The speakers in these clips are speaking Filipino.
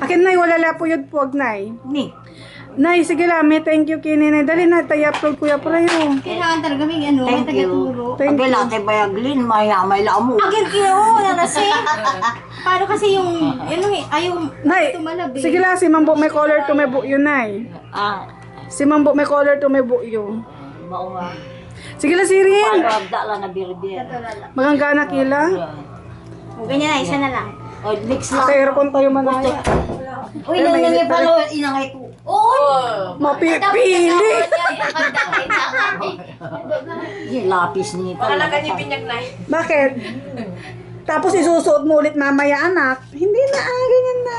Akin nay, wala la po yun po, nay. Ni. Nay, sige lang, may thank you kini nay. Dali na, tayo upload kuya prayo. Kailangan talaga may ano, may Thank you. tagaturo. Thank Agay you. lahat bayaglin, may lamo. Agad kayo, nanasi. Paano kasi yung, ayaw Nay, tumalabi. sige lang, si Mambo may color to may buyo, nay. Si Mambo may color to may buyo. Mao nga. Sige lang, Sirin. Paano agda lang na birbir. Magangganak ila. O, ganyan na, isa na lang. O, mix lang. Kaya kung tayo manaya. Uy, nangyay palo, inangay ko. Oo! Mapipili. Yung lapis ni Pakalaga niyo binyag na. Bakit? Tapos isusuot mo ulit mamaya, anak. Hindi na, ganyan na.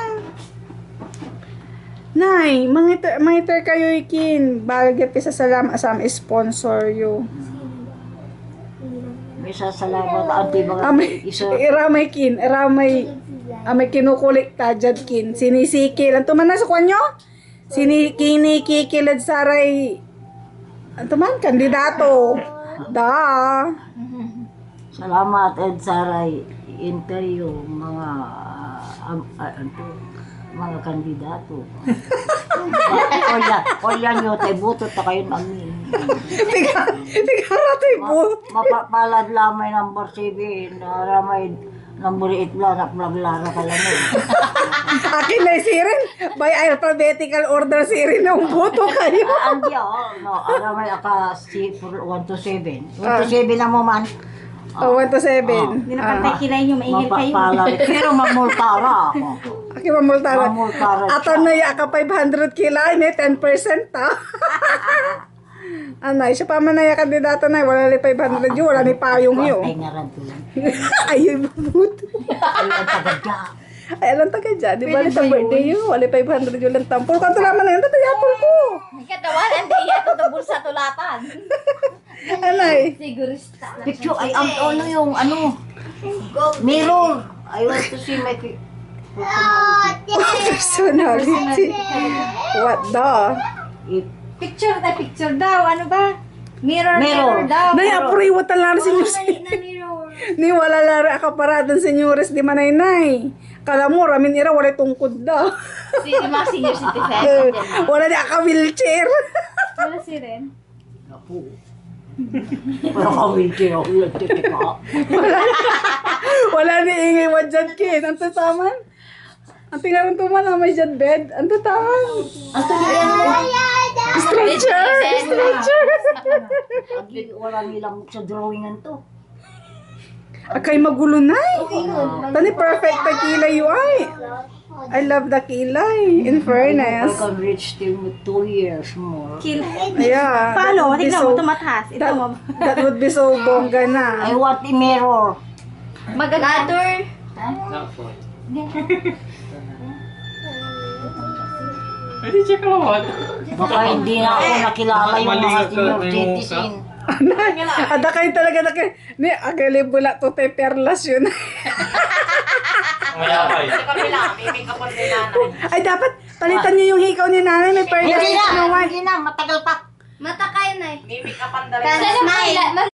Nay, mangiter kayo ikin. Bagay pisa salam asam sponsor you. May sasalamat anti mga Amay, iramay kin, amay kinukulik tajad kin. Sinisikil. Ang tuman na sa kanyo? Kinikikilad saray. Ang tuman, kandidato. Da. Salamat Ed Saray interview mga kandidato. Olya nyo, tayo butot na kayo namin. Tiga ratay po. Mapapalad lamay number 7, ramay number 8 lang, naglaglara ka lang eh. Akin na Sirin. By alphabetical order Sirin na boto kayo. Andi no, ramay aka 1 to 7. 1 to 7 na mo man. 1 to 7. Hindi na pantay kilay nyo, maingil kayo. Mapapalad, pero mamultara ako. Akin mamultara. Mamultara siya. Ato na aka 500 kilay, 10% ha. Anay, siya pa man na yung kandidato na, wala ni 500 yun, wala ni payong yun. Ay nga rin to. Ayun, buto. Ay, ang tagadya. Ay, alam taga dyan. Di ba sa birthday yun? Wala 500 yun lang tampol. Kanto naman na yun, tatayapol ko. Katawan, hindi iya ito bulsa tulatan. Anay. Sigurista. Picture, ay, ano yung, mirror. I want to see my Personality. What the? Picture daw, ano ba? Mirror daw. Nay, apuri mo talang senyores. Na mirror. Ni wala lara akaparadan senyores di manay nay. Kala mo, ramin ira, wala tungkod daw. Mga senior citizen. Wala di aka wheelchair. Wala si Ren. Apo. Parang kawin ako yung titika. Wala ni ingay mo dyan, kin. Ang tataman. Ang tingarang tuman na may dyan bed. Ang tataman. Ang tuligan mo. Stretcher. Wala nilang sa drawingan to. Akay magulo nay. Tani perfect na kilay yu ay. I love the kilay. In I fairness. can reach till 2 years more. Yeah. Paano? Tignan mo, tumatas. Ito mo. That would be so bongga na. I want a mirror. Magagador. Pwede siya kalawat. Baka hindi na ako nakilala yung mga senior citizen. Ada kayo talaga na kayo. Ni, agali bula to te perlas yun. Mayapay. Sa kabila, may make-up on din nanay. Ay, dapat palitan niyo yung hikaw ni nanay. May perlas. Hindi na, matagal pa. Mata kayo na eh. May make-up on din. Smile.